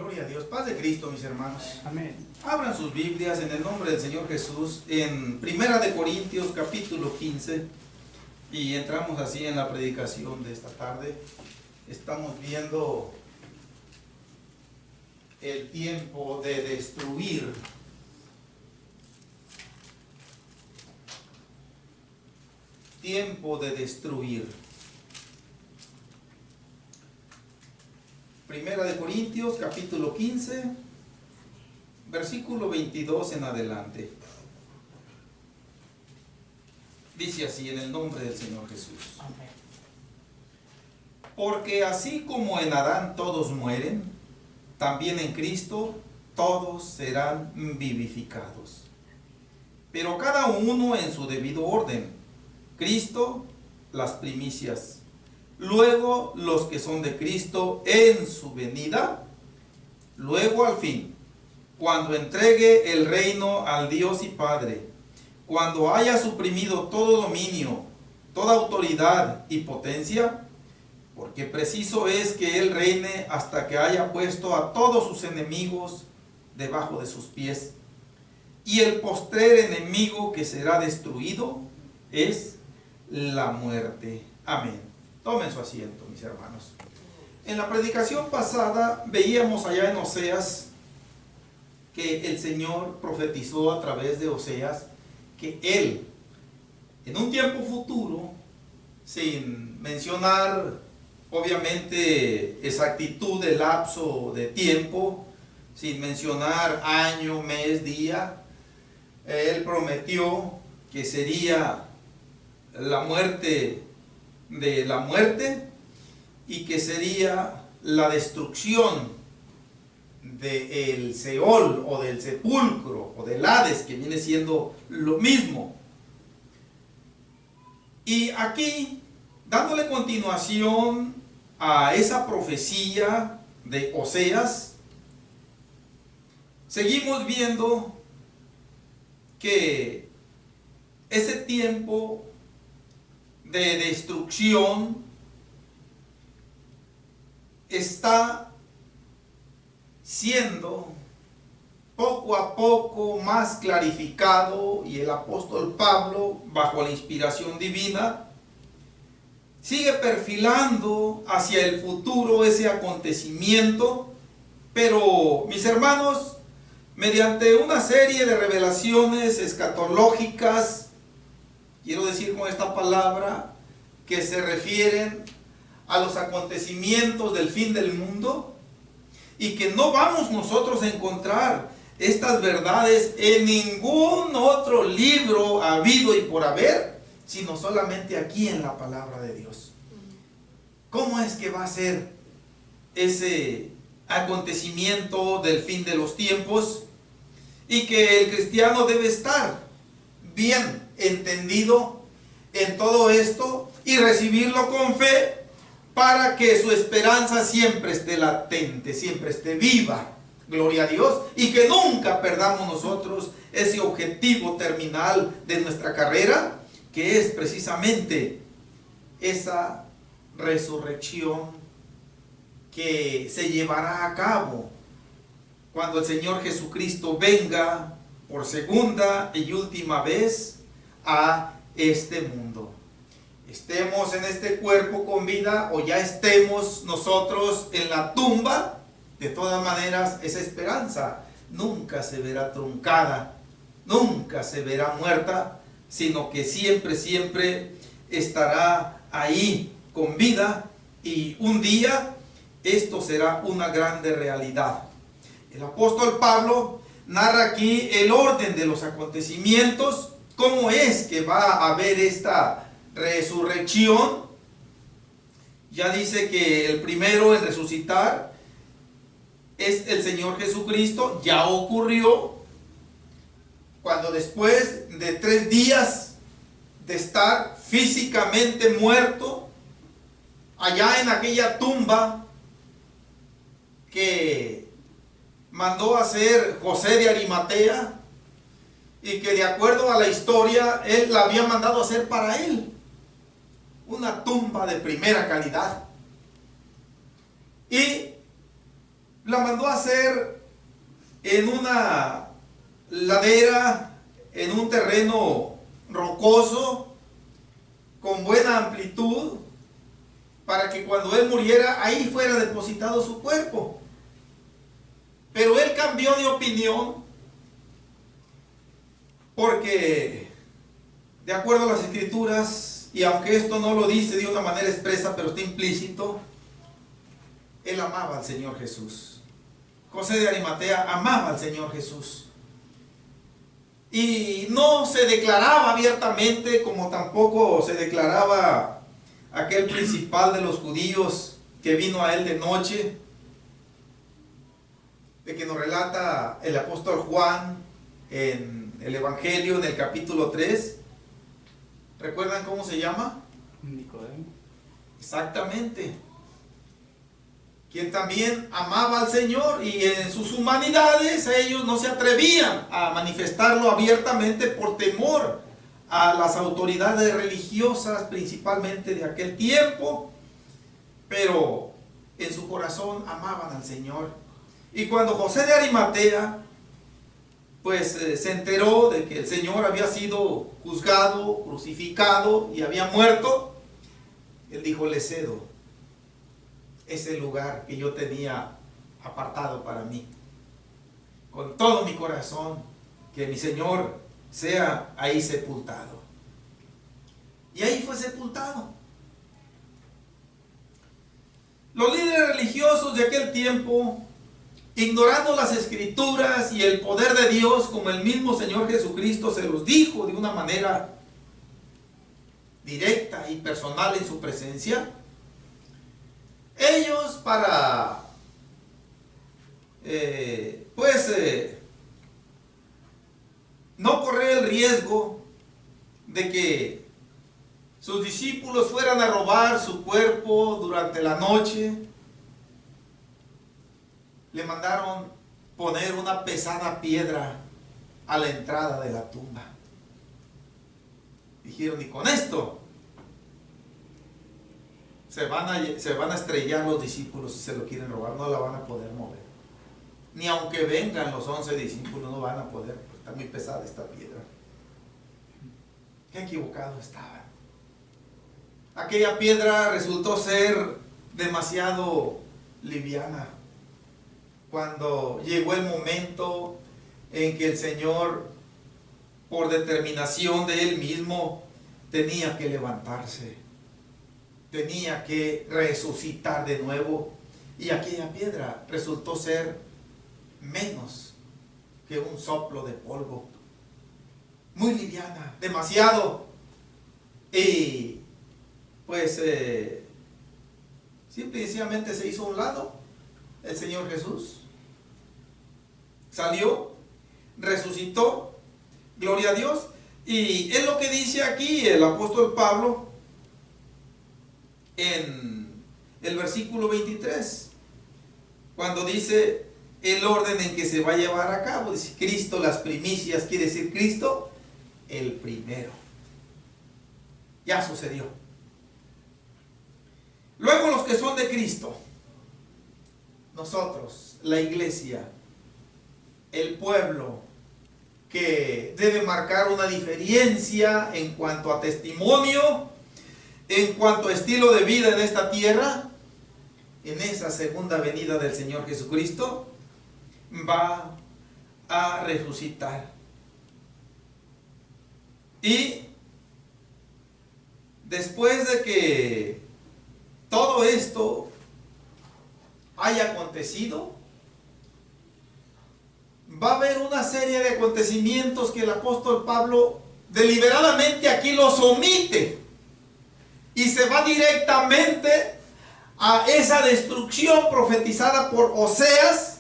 Gloria a Dios. Paz de Cristo, mis hermanos. Amén. Abran sus Biblias en el nombre del Señor Jesús en Primera de Corintios capítulo 15 y entramos así en la predicación de esta tarde. Estamos viendo el tiempo de destruir. Tiempo de destruir. Primera de Corintios, capítulo 15, versículo 22 en adelante. Dice así, en el nombre del Señor Jesús. Amén. Porque así como en Adán todos mueren, también en Cristo todos serán vivificados. Pero cada uno en su debido orden. Cristo, las primicias. Luego los que son de Cristo en su venida. Luego al fin, cuando entregue el reino al Dios y Padre, cuando haya suprimido todo dominio, toda autoridad y potencia, porque preciso es que Él reine hasta que haya puesto a todos sus enemigos debajo de sus pies. Y el postrer enemigo que será destruido es la muerte. Amén. Tomen su asiento, mis hermanos. En la predicación pasada veíamos allá en Oseas que el Señor profetizó a través de Oseas que Él, en un tiempo futuro, sin mencionar obviamente exactitud del lapso de tiempo, sin mencionar año, mes, día, Él prometió que sería la muerte de la muerte y que sería la destrucción del Seol o del sepulcro o del Hades, que viene siendo lo mismo. Y aquí, dándole continuación a esa profecía de Oseas, seguimos viendo que ese tiempo de destrucción está siendo poco a poco más clarificado, y el apóstol Pablo, bajo la inspiración divina, sigue perfilando hacia el futuro ese acontecimiento. Pero, mis hermanos, mediante una serie de revelaciones escatológicas, quiero decir con esta palabra, que se refieren a los acontecimientos del fin del mundo, y que no vamos nosotros a encontrar estas verdades en ningún otro libro habido y por haber, sino solamente aquí en la palabra de Dios. ¿Cómo es que va a ser ese acontecimiento del fin de los tiempos? Y que el cristiano debe estar bien entendido en todo esto y recibirlo con fe, para que su esperanza siempre esté latente, siempre esté viva. Gloria a Dios. Y que nunca perdamos nosotros ese objetivo terminal de nuestra carrera, que es precisamente esa resurrección que se llevará a cabo cuando el Señor Jesucristo venga por segunda y última vez a este mundo. Estemos en este cuerpo con vida o ya estemos nosotros en la tumba, de todas maneras esa esperanza nunca se verá truncada, nunca se verá muerta, sino que siempre, siempre estará ahí con vida, y un día esto será una grande realidad. El apóstol Pablo narra aquí el orden de los acontecimientos, cómo es que va a haber esta resurrección. Ya dice que el primero en resucitar es el Señor Jesucristo. Ya ocurrió cuando, después de 3 días de estar físicamente muerto allá en aquella tumba que mandó hacer José de Arimatea, y que de acuerdo a la historia él la había mandado hacer para él, una tumba de primera calidad. Y la mandó a hacer en una ladera, en un terreno rocoso, con buena amplitud, para que cuando él muriera, ahí fuera depositado su cuerpo. Pero él cambió de opinión, porque de acuerdo a las escrituras, y aunque esto no lo dice de una manera expresa, pero está implícito, él amaba al Señor Jesús. José de Arimatea amaba al Señor Jesús. Y no se declaraba abiertamente, como tampoco se declaraba aquel principal de los judíos que vino a él de noche, de que nos relata el apóstol Juan en el Evangelio, en el capítulo 3. ¿Recuerdan cómo se llama? Nicodemo. Exactamente. Quien también amaba al Señor, y en sus humanidades ellos no se atrevían a manifestarlo abiertamente por temor a las autoridades religiosas, principalmente de aquel tiempo, pero en su corazón amaban al Señor. Y cuando José de Arimatea pues se enteró de que el Señor había sido juzgado, crucificado y había muerto, él dijo: le cedo ese lugar que yo tenía apartado para mí, con todo mi corazón, que mi Señor sea ahí sepultado. Y ahí fue sepultado. Los líderes religiosos de aquel tiempo, ignorando las escrituras y el poder de Dios, como el mismo Señor Jesucristo se los dijo de una manera directa y personal en su presencia, ellos, para no correr el riesgo de que sus discípulos fueran a robar su cuerpo durante la noche, le mandaron poner una pesada piedra a la entrada de la tumba. Dijeron: y con esto se van a estrellar los discípulos si se lo quieren robar, no la van a poder mover. Ni aunque vengan los 11 discípulos, no van a poder, porque está muy pesada esta piedra. Qué equivocados estaban. Aquella piedra resultó ser demasiado liviana. Cuando llegó el momento en que el Señor, por determinación de Él mismo, tenía que levantarse, tenía que resucitar de nuevo, y aquella piedra resultó ser menos que un soplo de polvo, muy liviana, demasiado. Y pues simple y sencillamente se hizo a un lado el Señor Jesús. Salió, resucitó, gloria a Dios. Y es lo que dice aquí el apóstol Pablo en el versículo 23, cuando dice el orden en que se va a llevar a cabo. Dice: Cristo las primicias, quiere decir Cristo el primero. Ya sucedió. Luego los que son de Cristo, nosotros, la iglesia, el pueblo, que debe marcar una diferencia en cuanto a testimonio, en cuanto a estilo de vida en esta tierra, en esa segunda venida del Señor Jesucristo, va a resucitar. Y después de que todo esto haya acontecido, va a haber una serie de acontecimientos que el apóstol Pablo deliberadamente aquí los omite, y se va directamente a esa destrucción profetizada por Oseas,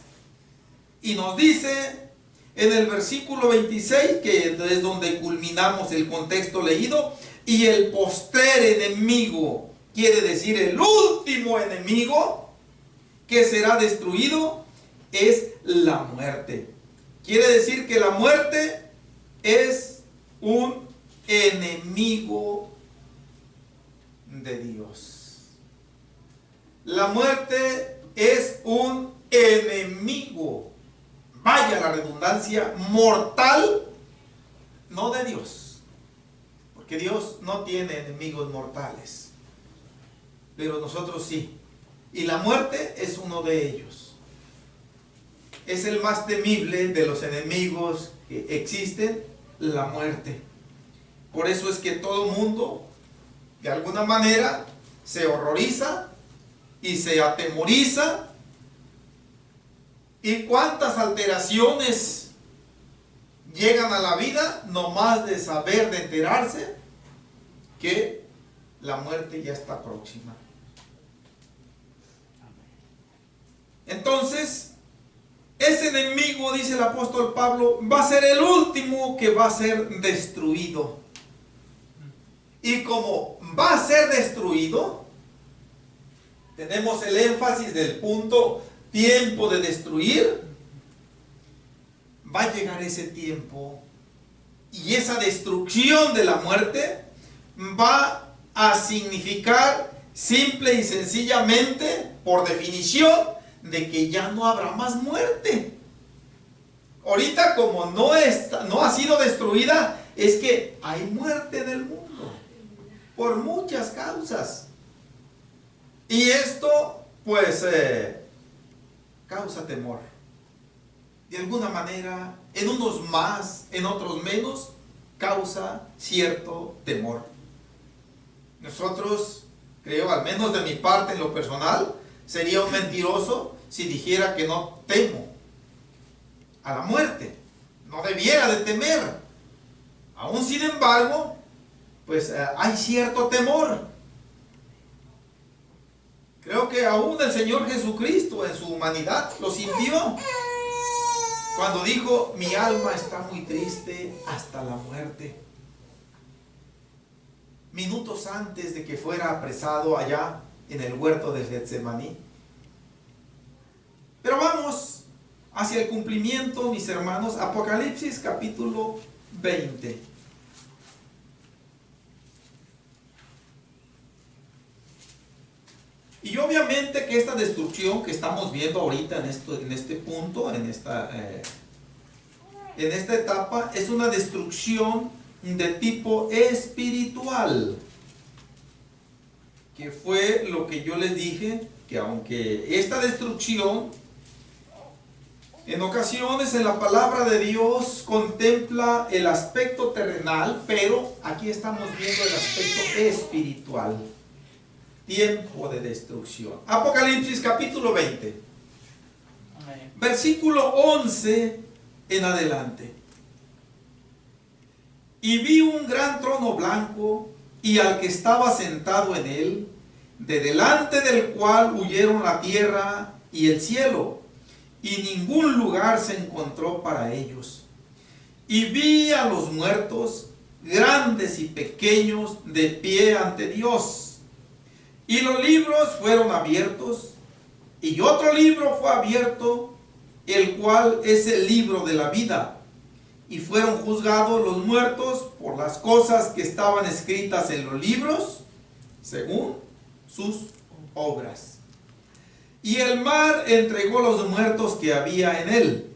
y nos dice en el versículo 26, que es donde culminamos el contexto leído: y el postrer enemigo, quiere decir el último enemigo que será destruido, es la muerte. Quiere decir que la muerte es un enemigo de Dios. La muerte es un enemigo, vaya la redundancia, mortal, no de Dios, porque Dios no tiene enemigos mortales, pero nosotros sí, y la muerte es uno de ellos. Es el más temible de los enemigos que existen, la muerte. Por eso es que todo mundo, de alguna manera, se horroriza y se atemoriza. ¿Y cuántas alteraciones llegan a la vida nomás de saber, de enterarse que la muerte ya está próxima? Entonces, ese enemigo, dice el apóstol Pablo, va a ser el último que va a ser destruido. Y como va a ser destruido, tenemos el énfasis del punto tiempo de destruir. Va a llegar ese tiempo y esa destrucción de la muerte va a significar simple y sencillamente, por definición, de que ya no habrá más muerte. Ahorita, como no ha sido destruida, es que hay muerte en el mundo por muchas causas, y esto pues causa temor de alguna manera. En unos más, en otros menos, causa cierto temor. Nosotros, creo, al menos de mi parte en lo personal, sería un mentiroso si dijera que no temo a la muerte. No debiera de temer. Aún sin embargo, pues hay cierto temor. Creo que aún el Señor Jesucristo en su humanidad lo sintió cuando dijo: mi alma está muy triste hasta la muerte. Minutos antes de que fuera apresado allá en el huerto de Getsemaní. Pero vamos hacia el cumplimiento, mis hermanos. Apocalipsis capítulo 20. Y obviamente que esta destrucción que estamos viendo ahorita en este punto, en esta etapa, es una destrucción de tipo espiritual, que fue lo que yo les dije, que aunque esta destrucción en ocasiones en la palabra de Dios contempla el aspecto terrenal, pero aquí estamos viendo el aspecto espiritual. Tiempo de destrucción. Apocalipsis capítulo 20. Amén. Versículo 11 en adelante. Y vi un gran trono blanco y al que estaba sentado en él, de delante del cual huyeron la tierra y el cielo, y ningún lugar se encontró para ellos. Y vi a los muertos, grandes y pequeños, de pie ante Dios. Y los libros fueron abiertos, y otro libro fue abierto, el cual es el libro de la vida. Y fueron juzgados los muertos por las cosas que estaban escritas en los libros, según sus obras. Y el mar entregó los muertos que había en él.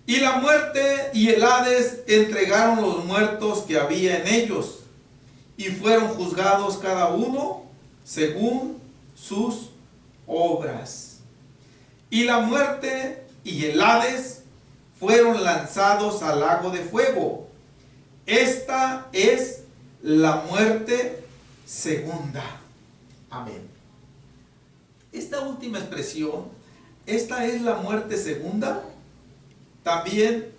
Y la muerte y el Hades entregaron los muertos que había en ellos. Y fueron juzgados cada uno según sus obras. Y la muerte y el Hades fueron lanzados al lago de fuego. Esta es la muerte segunda. Amén. Esta última expresión, esta es la muerte segunda, también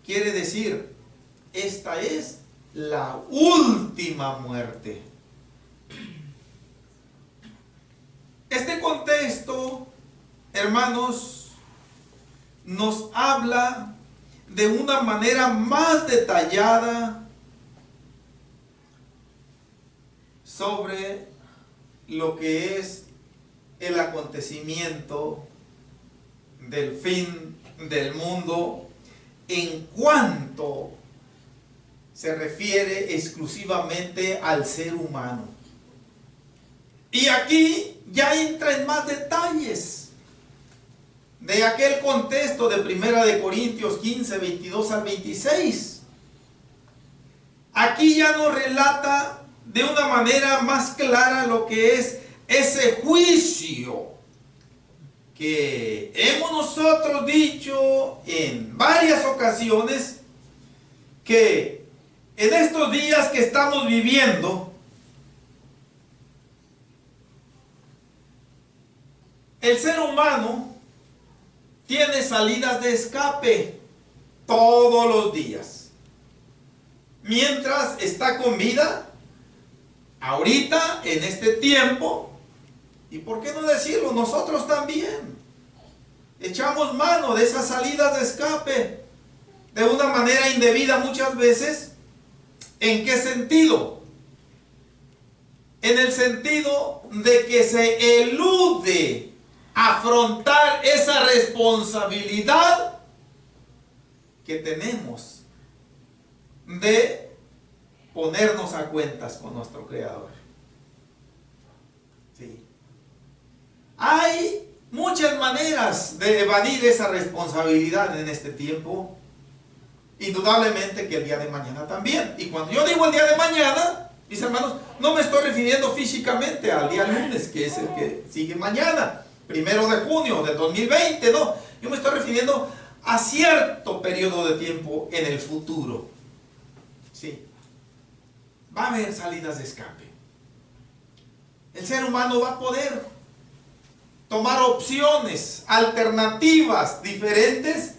quiere decir, esta es la última muerte. Este contexto, hermanos, nos habla de una manera más detallada sobre lo que es el acontecimiento del fin del mundo en cuanto se refiere exclusivamente al ser humano. Y aquí ya entra en más detalles. de aquel contexto de 1 Corintios 15, 22 al 26. Aquí ya nos relata de una manera más clara lo que es ese juicio que hemos nosotros dicho en varias ocasiones, que en estos días que estamos viviendo, el ser humano tiene salidas de escape todos los días. Mientras está con vida, ahorita, en este tiempo, y por qué no decirlo, nosotros también echamos mano de esas salidas de escape de una manera indebida muchas veces. ¿En qué sentido? En el sentido de que se elude afrontar esa responsabilidad que tenemos de ponernos a cuentas con nuestro Creador. Sí. Hay muchas maneras de evadir esa responsabilidad en este tiempo. Indudablemente que el día de mañana también. Y cuando yo digo el día de mañana, mis hermanos, no me estoy refiriendo físicamente al día lunes, que es el que sigue mañana, 1 de junio del 2020, no. Yo me estoy refiriendo a cierto periodo de tiempo en el futuro. Sí. Va a haber salidas de escape. El ser humano va a poder tomar opciones, alternativas diferentes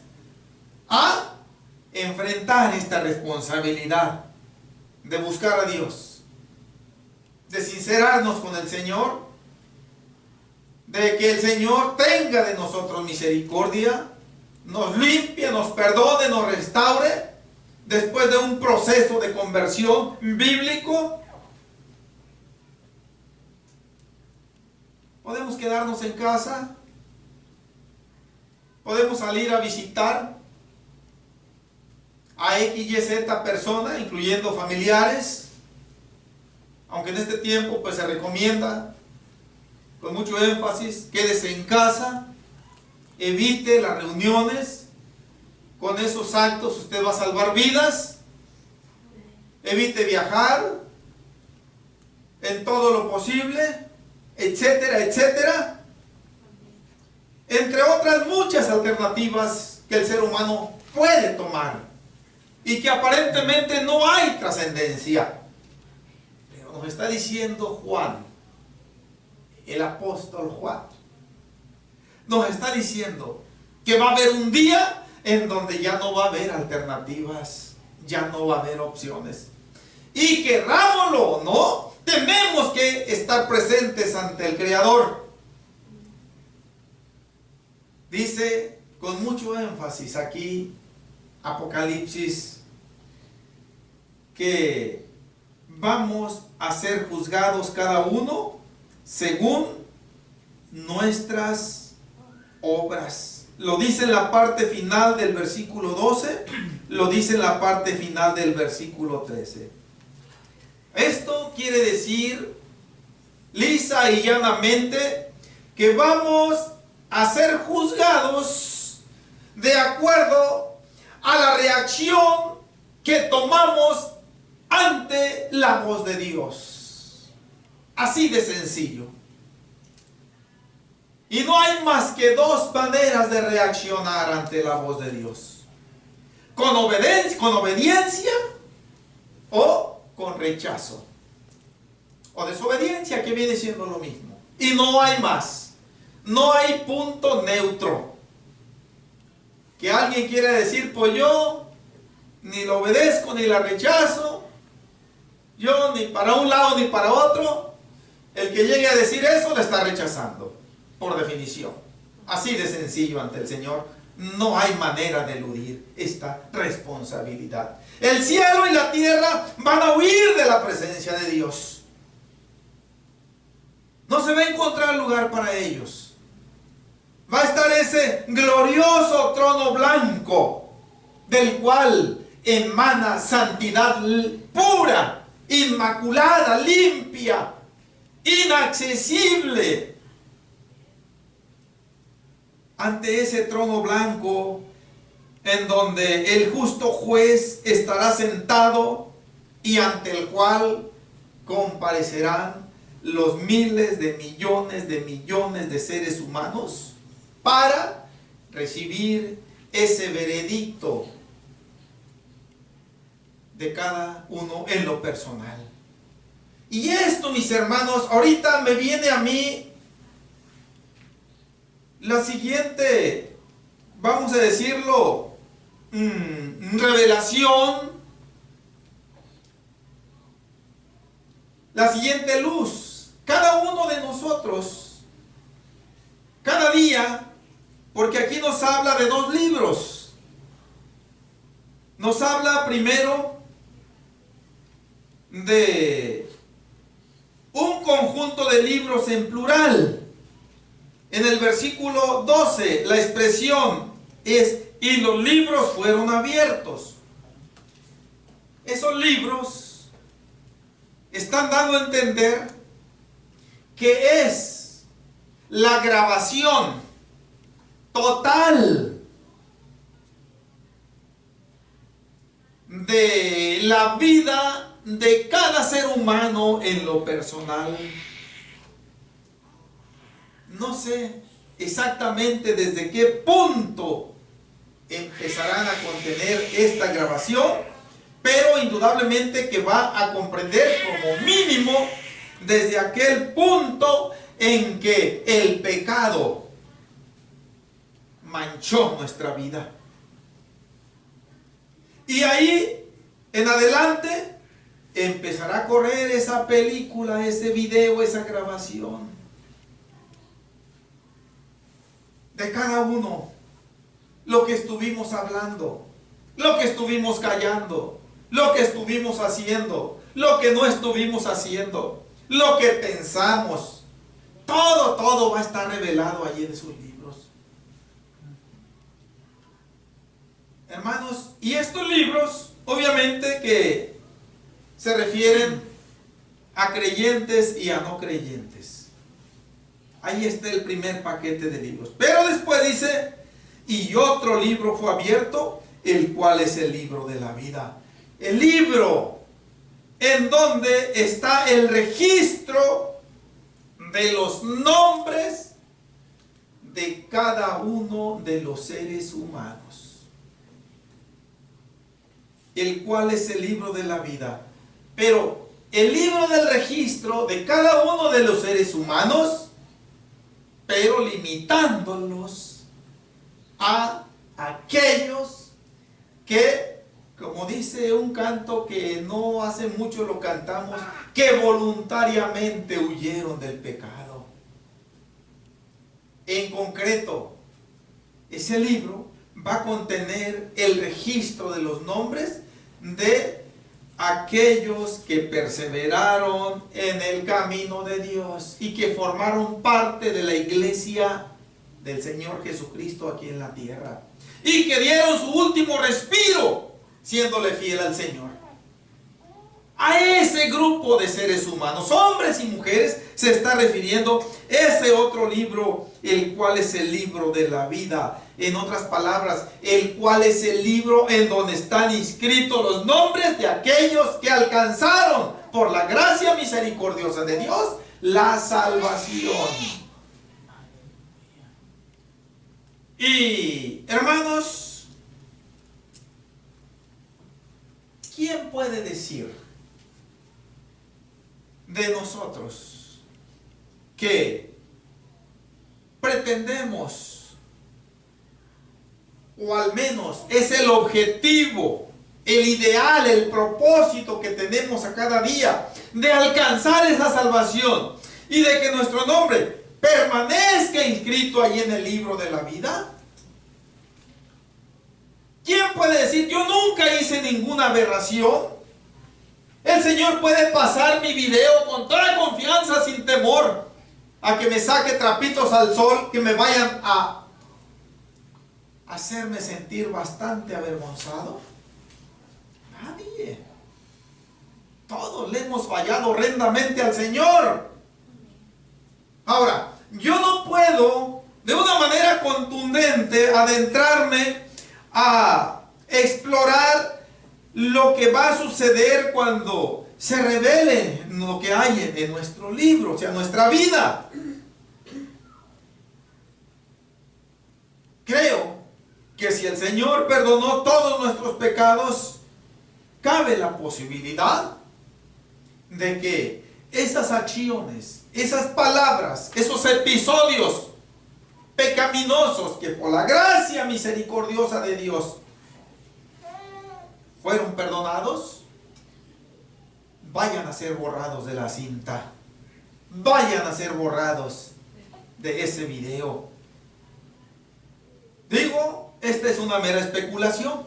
a enfrentar esta responsabilidad de buscar a Dios, de sincerarnos con el Señor, de que el Señor tenga de nosotros misericordia, nos limpie, nos perdone, nos restaure, después de un proceso de conversión bíblico. Podemos quedarnos en casa, podemos salir a visitar a X, Y, Z persona, incluyendo familiares, aunque en este tiempo pues se recomienda con mucho énfasis, quédese en casa, evite las reuniones. Con esos actos usted va a salvar vidas. Evite viajar en todo lo posible, etcétera, etcétera. Entre otras muchas alternativas que el ser humano puede tomar y que aparentemente no hay trascendencia. Pero nos está diciendo Juan, el apóstol Juan, nos está diciendo que va a haber un día en donde ya no va a haber alternativas, ya no va a haber opciones. Y querrámoslo o no, tenemos que estar presentes ante el Creador. Dice con mucho énfasis aquí Apocalipsis que vamos a ser juzgados cada uno según nuestras obras. Lo dice en la parte final del versículo 12, lo dice en la parte final del versículo 13. Esto quiere decir lisa y llanamente que vamos a ser juzgados de acuerdo a la reacción que tomamos ante la voz de Dios. Así de sencillo. Y no hay más que dos maneras de reaccionar ante la voz de Dios: con obediencia o con rechazo, o desobediencia, que viene siendo lo mismo. Y no hay más, no hay punto neutro. Que alguien quiera decir, pues yo ni lo obedezco ni la rechazo, yo ni para un lado ni para otro. El que llegue a decir eso le está rechazando, por definición. Así de sencillo ante el Señor. No hay manera de eludir esta responsabilidad. El cielo y la tierra van a huir de la presencia de Dios. No se va a encontrar lugar para ellos. Va a estar ese glorioso trono blanco, del cual emana santidad pura, inmaculada, limpia, inaccesible. ante ese trono blanco en donde el justo juez estará sentado y ante el cual comparecerán los miles de millones de seres humanos para recibir ese veredicto de cada uno en lo personal. Y esto, mis hermanos, ahorita me viene a mí la siguiente, vamos a decirlo, revelación, la siguiente luz. Cada uno de nosotros, cada día, porque aquí nos habla de dos libros. Nos habla primero de un conjunto de libros en plural. En el versículo 12, la expresión es: y los libros fueron abiertos. Esos libros están dando a entender que es la grabación total de la vida de cada ser humano en lo personal. No sé exactamente desde qué punto empezarán a contener esta grabación, pero indudablemente que va a comprender como mínimo desde aquel punto en que el pecado manchó nuestra vida. Y ahí en adelante empezará a correr esa película, ese video, esa grabación de cada uno, lo que estuvimos hablando, lo que estuvimos callando, lo que estuvimos haciendo, lo que no estuvimos haciendo, lo que pensamos. Todo va a estar revelado allí en sus libros. Hermanos, y estos libros, obviamente que se refieren a creyentes y a no creyentes. Ahí está el primer paquete de libros. Pero después dice: y otro libro fue abierto, el cual es el libro de la vida. El libro en donde está el registro de los nombres de cada uno de los seres humanos. El cual es el libro de la vida. Pero el libro del registro de cada uno de los seres humanos, pero limitándolos a aquellos que, como dice un canto que no hace mucho lo cantamos, que voluntariamente huyeron del pecado. En concreto, ese libro va a contener el registro de los nombres de aquellos que perseveraron en el camino de Dios y que formaron parte de la iglesia del Señor Jesucristo aquí en la tierra y que dieron su último respiro siéndole fiel al Señor. A ese grupo de seres humanos, hombres y mujeres, se está refiriendo ese otro libro, el cual es el libro de la vida. En otras palabras, el cual es el libro en donde están inscritos los nombres de aquellos que alcanzaron, por la gracia misericordiosa de Dios, la salvación. Y, hermanos, ¿quién puede decir de nosotros que pretendemos, o al menos es el objetivo, el ideal, el propósito que tenemos a cada día de alcanzar esa salvación y de que nuestro nombre permanezca inscrito ahí en el libro de la vida? ¿Quién puede decir: yo nunca hice ninguna aberración? El Señor puede pasar mi video con toda confianza, sin temor a que me saque trapitos al sol que me vayan a hacerme sentir bastante avergonzado. Nadie. Todos le hemos fallado horrendamente al Señor. Ahora, yo no puedo de una manera contundente, adentrarme a explorar lo que va a suceder cuando se revele lo que hay en nuestro libro, o sea, nuestra vida. Creo que si el Señor perdonó todos nuestros pecados, cabe la posibilidad de que esas acciones, esas palabras, esos episodios pecaminosos que por la gracia misericordiosa de Dios fueron perdonados, vayan a ser borrados de la cinta, vayan a ser borrados de ese video. Digo, esta es una mera especulación.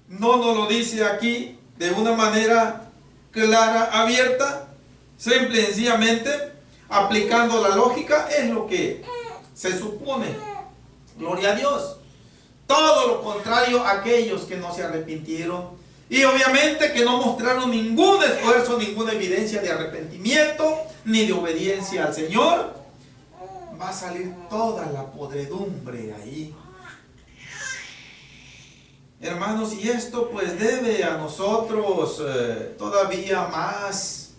No nos lo dice aquí de una manera clara, abierta, simple y sencillamente, aplicando la lógica, es lo que se supone. Gloria a Dios. Todo lo contrario a aquellos que no se arrepintieron y obviamente que no mostraron ningún esfuerzo, ninguna evidencia de arrepentimiento ni de obediencia al Señor, va a salir toda la podredumbre ahí. Hermanos, y esto pues debe a nosotros todavía más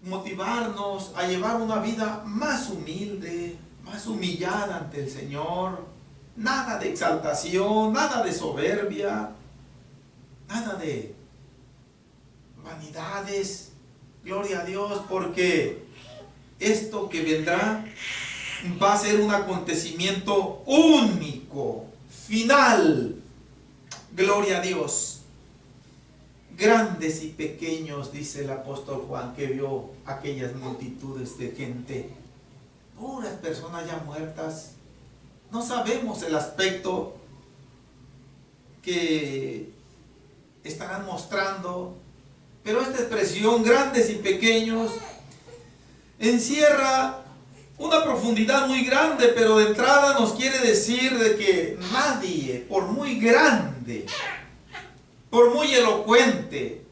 motivarnos a llevar una vida más humilde, más humillada ante el Señor. Nada de exaltación, nada de soberbia, nada de vanidades. Gloria a Dios, porque esto que vendrá va a ser un acontecimiento único, final. Gloria a Dios. Grandes y pequeños, dice el apóstol Juan, que vio aquellas multitudes de gente, puras personas ya muertas. No sabemos el aspecto que estarán mostrando, pero esta expresión, grandes y pequeños, encierra una profundidad muy grande, pero de entrada nos quiere decir de que nadie, por muy grande, por muy elocuente,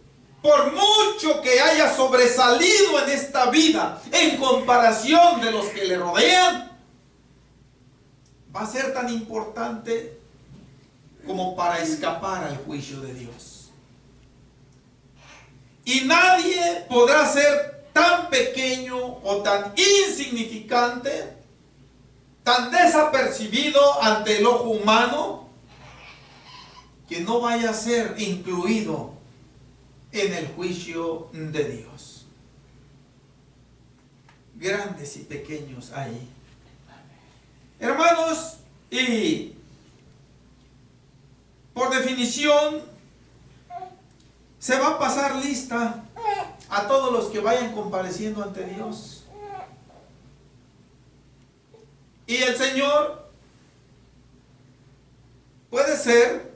por mucho que haya sobresalido en esta vida en comparación de los que le rodean, va a ser tan importante como para escapar al juicio de Dios. Y nadie podrá ser tan pequeño o tan insignificante, tan desapercibido ante el ojo humano, que no vaya a ser incluido en el juicio de Dios. Grandes y pequeños ahí. Hermanos, y por definición, se va a pasar lista a todos los que vayan compareciendo ante Dios. Y el Señor puede ser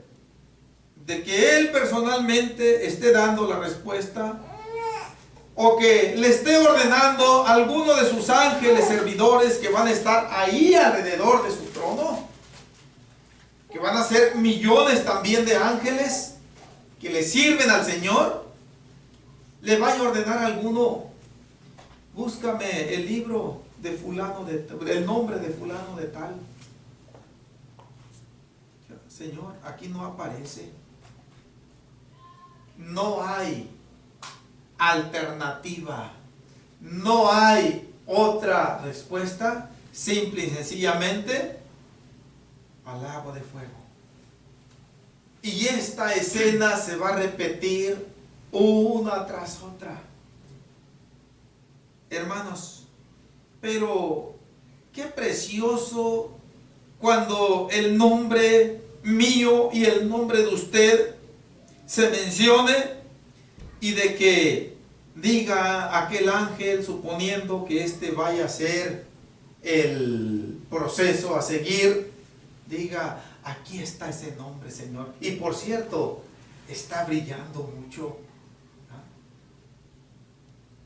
de que Él personalmente esté dando la respuesta, o que le esté ordenando a alguno de sus ángeles servidores que van a estar ahí alrededor de su trono, que van a ser millones también de ángeles que le sirven al Señor. Le vaya a ordenar a alguno: búscame el libro de fulano, el nombre de fulano de tal. Señor, aquí no aparece. No hay alternativa, no hay otra respuesta, simple y sencillamente al lago de fuego. Y esta escena se va a repetir una tras otra. Hermanos, pero qué precioso cuando el nombre mío y el nombre de usted se mencione, y de que diga aquel ángel, suponiendo que este vaya a ser el proceso a seguir, diga: aquí está ese nombre, Señor. Y por cierto, está brillando mucho.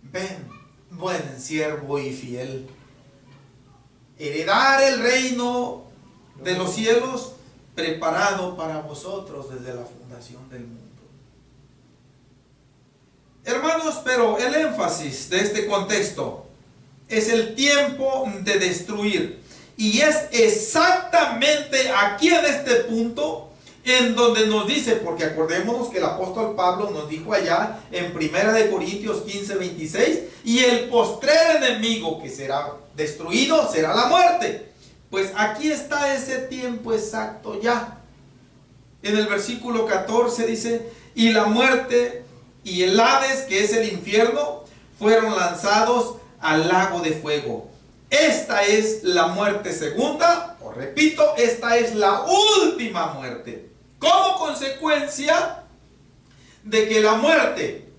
Ven, buen siervo y fiel, heredar el reino de los cielos preparado para vosotros desde la fundación del mundo. Hermanos, pero el énfasis de este contexto es el tiempo de destruir. Y es exactamente aquí en este punto en donde nos dice, porque acordémonos que el apóstol Pablo nos dijo allá en 1 Corintios 15:26, y el postrer enemigo que será destruido será la muerte. Pues aquí está ese tiempo exacto ya. En el versículo 14 dice, y la muerte y el Hades, que es el infierno, fueron lanzados al lago de fuego. Esta es la muerte segunda, os repito, esta es la última muerte. Como consecuencia de que la muerte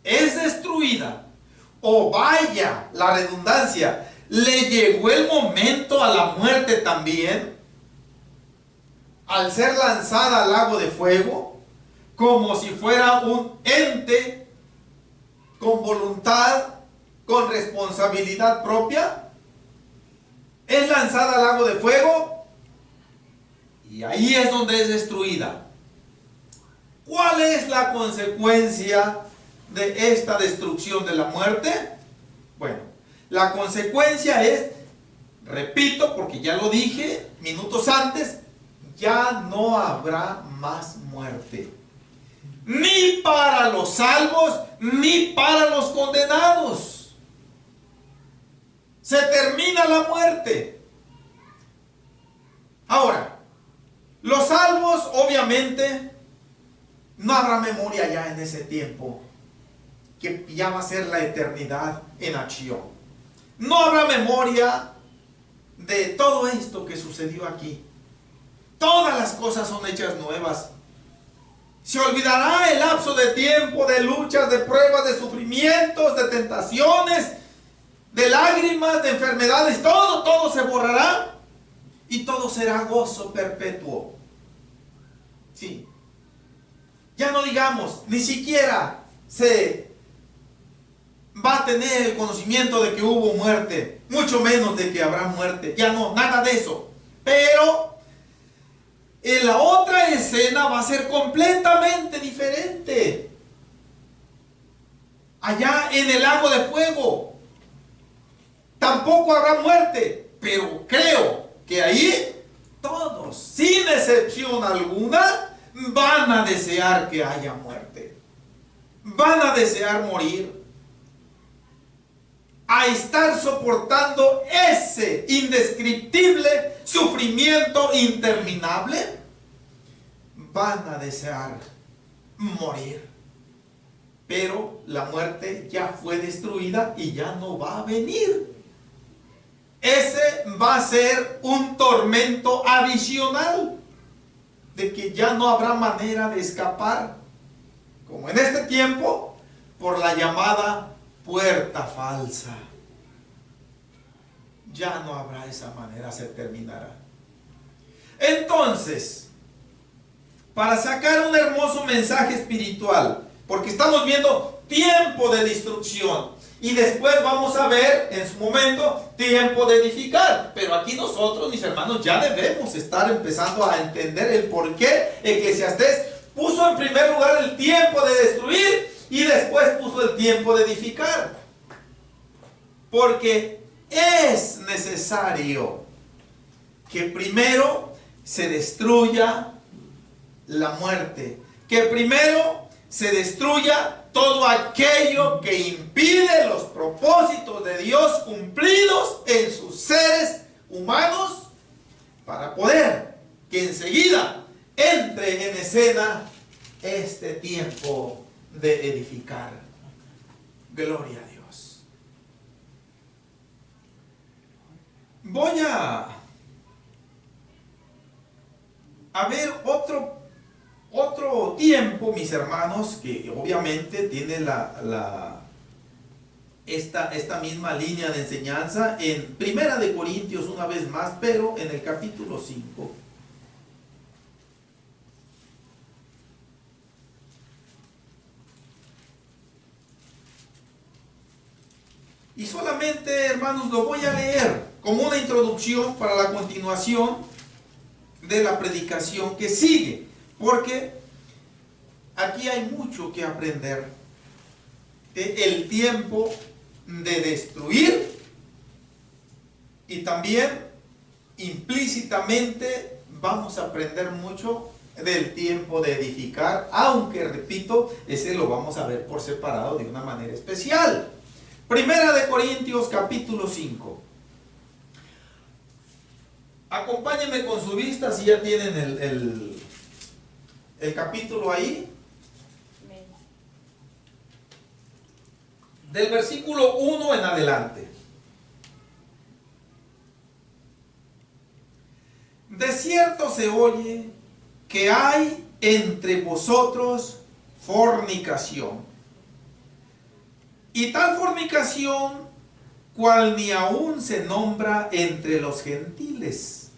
es destruida, o vaya la redundancia, le llegó el momento a la muerte también, al ser lanzada al lago de fuego, como si fuera un ente con voluntad, con responsabilidad propia, es lanzada al lago de fuego y ahí es donde es destruida. ¿Cuál es la consecuencia de esta destrucción de la muerte? Bueno, la consecuencia es, repito, porque ya lo dije minutos antes, ya no habrá más muerte. Ni para los salvos, ni para los condenados. Se termina la muerte. Ahora, los salvos, obviamente, no habrá memoria ya en ese tiempo, que ya va a ser la eternidad en acción. No habrá memoria de todo esto que sucedió aquí. Todas las cosas son hechas nuevas. Se olvidará el lapso de tiempo, de luchas, de pruebas, de sufrimientos, de tentaciones, de lágrimas, de enfermedades. Todo se borrará y todo será gozo perpetuo. Sí. Ya no digamos, ni siquiera se va a tener el conocimiento de que hubo muerte, mucho menos de que habrá muerte. Ya no, nada de eso. Pero en la otra escena va a ser completamente diferente. Allá en el lago de fuego tampoco habrá muerte, pero creo que ahí todos, sin excepción alguna, van a desear que haya muerte. Van a desear morir. A estar soportando ese indescriptible sufrimiento interminable, van a desear morir. Pero la muerte ya fue destruida y ya no va a venir. Ese va a ser un tormento adicional, de que ya no habrá manera de escapar, como en este tiempo, por la llamada puerta falsa. Ya no habrá esa manera, se terminará. Entonces, para sacar un hermoso mensaje espiritual, porque estamos viendo tiempo de destrucción y después vamos a ver en su momento tiempo de edificar, pero aquí nosotros, mis hermanos, ya debemos estar empezando a entender el por qué Eclesiastés puso en primer lugar el tiempo de destruir y después puso el tiempo de edificar. Porque es necesario que primero se destruya la muerte, que primero se destruya todo aquello que impide los propósitos de Dios cumplidos en sus seres humanos, para poder que enseguida entre en escena este tiempo de edificar. Gloria a Dios. Voy a ver otro tiempo, mis hermanos, que obviamente tiene esta misma línea de enseñanza en 1 Corintios una vez más, pero en el capítulo 5. Y solamente, hermanos, lo voy a leer como una introducción para la continuación de la predicación que sigue, porque aquí hay mucho que aprender. el tiempo de destruir, y también implícitamente vamos a aprender mucho del tiempo de edificar, aunque repito, ese lo vamos a ver por separado de una manera especial. Primera de Corintios capítulo 5. Acompáñenme con su vista si ya tienen el capítulo ahí. Del versículo 1 en adelante. De cierto se oye que hay entre vosotros fornicación, y tal fornicación cual ni aún se nombra entre los gentiles,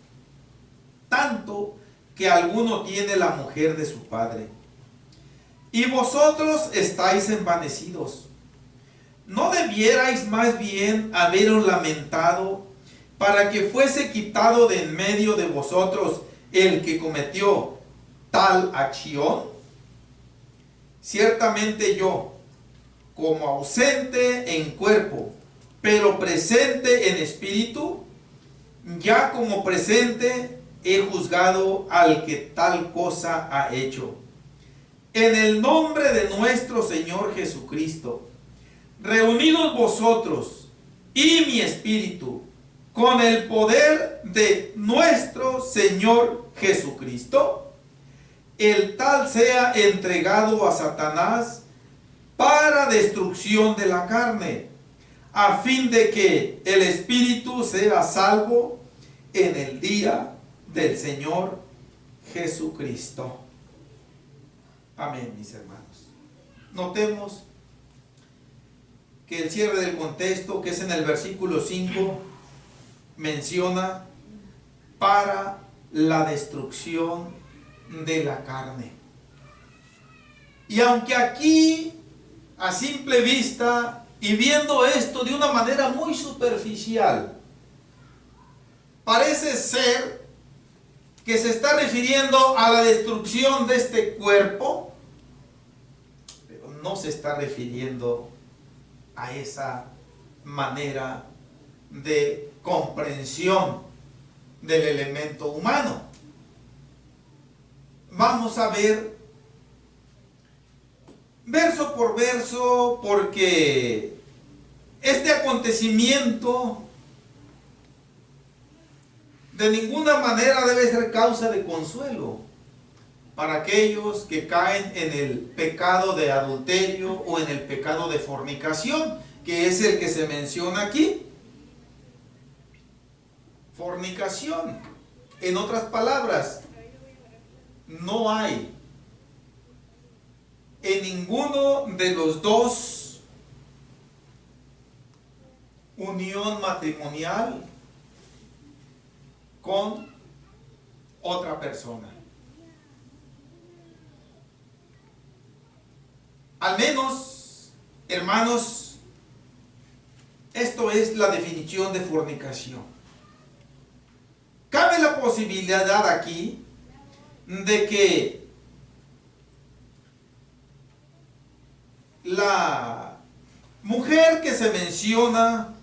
tanto que alguno tiene la mujer de su padre. Y vosotros estáis envanecidos. ¿No debierais más bien haberos lamentado para que fuese quitado de en medio de vosotros el que cometió tal acción? Ciertamente yo, como ausente en cuerpo, pero presente en espíritu, ya como presente he juzgado al que tal cosa ha hecho. En el nombre de nuestro Señor Jesucristo, reunidos vosotros y mi espíritu, con el poder de nuestro Señor Jesucristo, el tal sea entregado a Satanás para destrucción de la carne, a fin de que el espíritu sea salvo en el día del Señor Jesucristo. Amén, mis hermanos. Notemos que el cierre del contexto, que es en el versículo 5, menciona para la destrucción de la carne. Y aunque aquí, a simple vista, y viendo esto de una manera muy superficial, parece ser que se está refiriendo a la destrucción de este cuerpo, pero no se está refiriendo a esa manera de comprensión del elemento humano. Vamos a ver verso por verso, porque este acontecimiento de ninguna manera debe ser causa de consuelo para aquellos que caen en el pecado de adulterio o en el pecado de fornicación, que es el que se menciona aquí. Fornicación. En otras palabras, no hay en ninguno de los dos unión matrimonial con otra persona. Al menos, hermanos, esto es la definición de fornicación. Cabe la posibilidad aquí de que la mujer que se menciona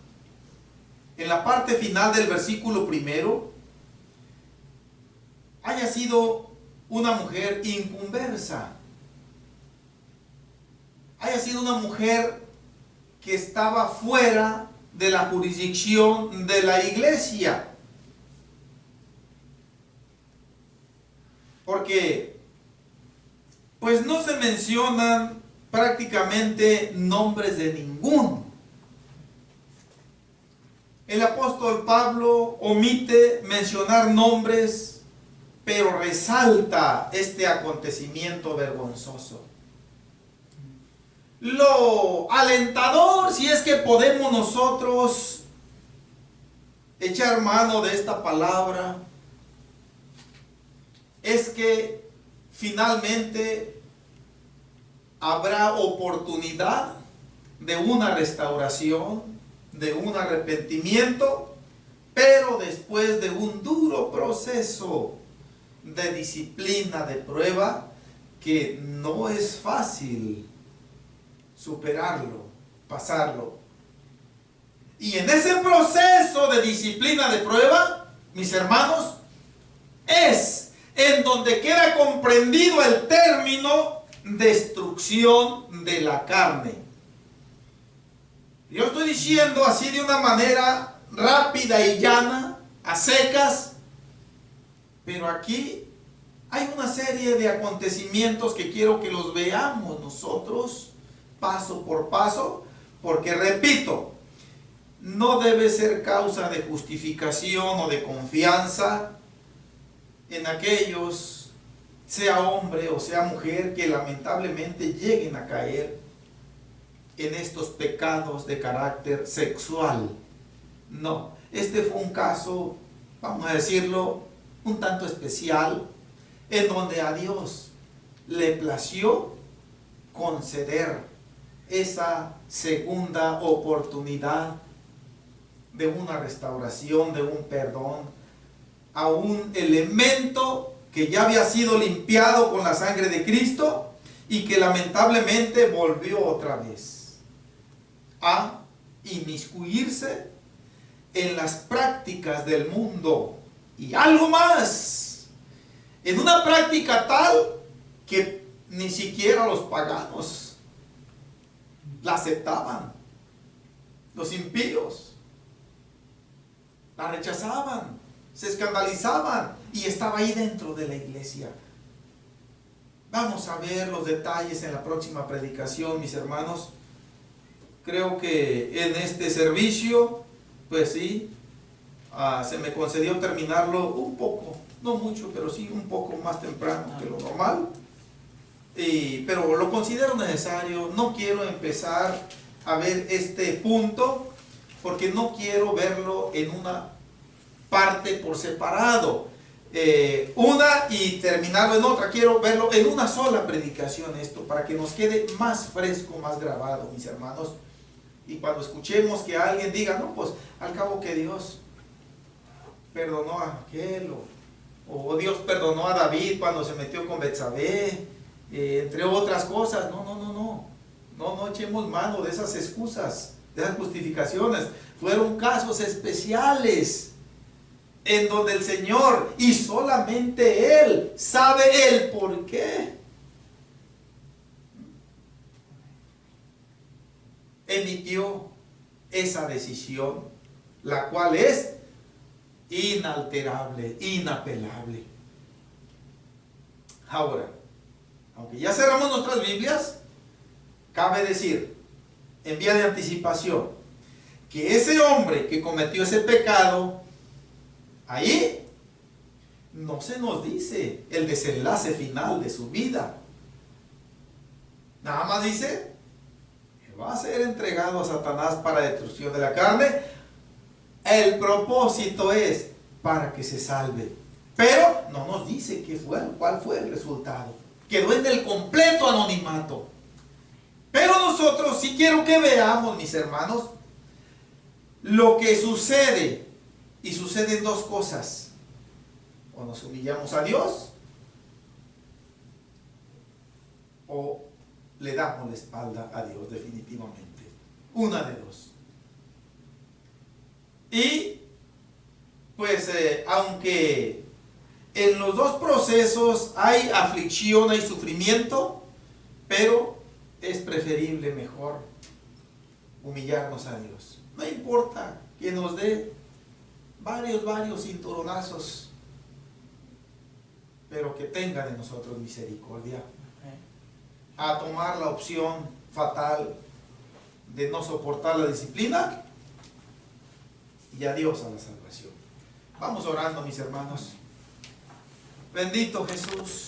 en la parte final del versículo primero haya sido una mujer inconversa, haya sido una mujer que estaba fuera de la jurisdicción de la iglesia. Porque pues no se mencionan prácticamente nombres de ninguno. El apóstol Pablo omite mencionar nombres, pero resalta este acontecimiento vergonzoso. Lo alentador, si es que podemos nosotros echar mano de esta palabra, es que finalmente habrá oportunidad de una restauración, de un arrepentimiento, pero después de un duro proceso de disciplina, de prueba, que no es fácil superarlo. pasarlo. Y en ese proceso de disciplina, de prueba, mis hermanos, es en donde queda comprendido el término destrucción de la carne. Yo estoy diciendo así de una manera rápida y llana, a secas, pero aquí hay una serie de acontecimientos que quiero que los veamos nosotros paso por paso, porque repito, no debe ser causa de justificación o de confianza en aquellos, sea hombre o sea mujer, que lamentablemente lleguen a caer en estos pecados de carácter sexual. No, este fue un caso, vamos a decirlo, un tanto especial, en donde a Dios le plació conceder esa segunda oportunidad de una restauración, de un perdón a un elemento que ya había sido limpiado con la sangre de Cristo y que lamentablemente volvió otra vez a inmiscuirse en las prácticas del mundo. Y algo más, en una práctica tal que ni siquiera los paganos la aceptaban, los impíos la rechazaban, se escandalizaban, y estaba ahí dentro de la iglesia. Vamos a ver los detalles en la próxima predicación, mis hermanos. Creo que en este servicio, pues sí, se me concedió terminarlo un poco, no mucho, pero sí un poco más temprano que lo normal. Pero lo considero necesario. No quiero empezar a ver este punto porque no quiero verlo en una parte por separado, una y terminarlo en otra. Quiero verlo en una sola predicación, esto, para que nos quede más fresco, más grabado, mis hermanos. Y cuando escuchemos que alguien diga, no, pues al cabo que Dios perdonó a aquel, o Dios perdonó a David cuando se metió con Betsabé, entre otras cosas. No echemos mano de esas excusas, de esas justificaciones. Fueron casos especiales en donde el Señor, y solamente Él, sabe el por qué emitió esa decisión, la cual es inalterable, inapelable. Ahora, aunque ya cerramos nuestras Biblias, cabe decir, en vía de anticipación, que ese hombre que cometió ese pecado, ahí no se nos dice el desenlace final de su vida. Nada más dice que va a ser entregado a Satanás para destrucción de la carne. El propósito es para que se salve, pero no nos dice cuál fue el resultado. Quedó en el completo anonimato. Pero nosotros sí quiero que veamos, mis hermanos, lo que sucede. Y suceden dos cosas: o nos humillamos a Dios, o le damos la espalda a Dios definitivamente. Una de dos. Y pues aunque en los dos procesos hay aflicción, hay sufrimiento, pero es preferible, mejor humillarnos a Dios. No importa que nos dé varios cinturonazos, pero que tenga de nosotros misericordia, a tomar la opción fatal de no soportar la disciplina y adiós a la salvación. Vamos orando, mis hermanos. Bendito Jesús.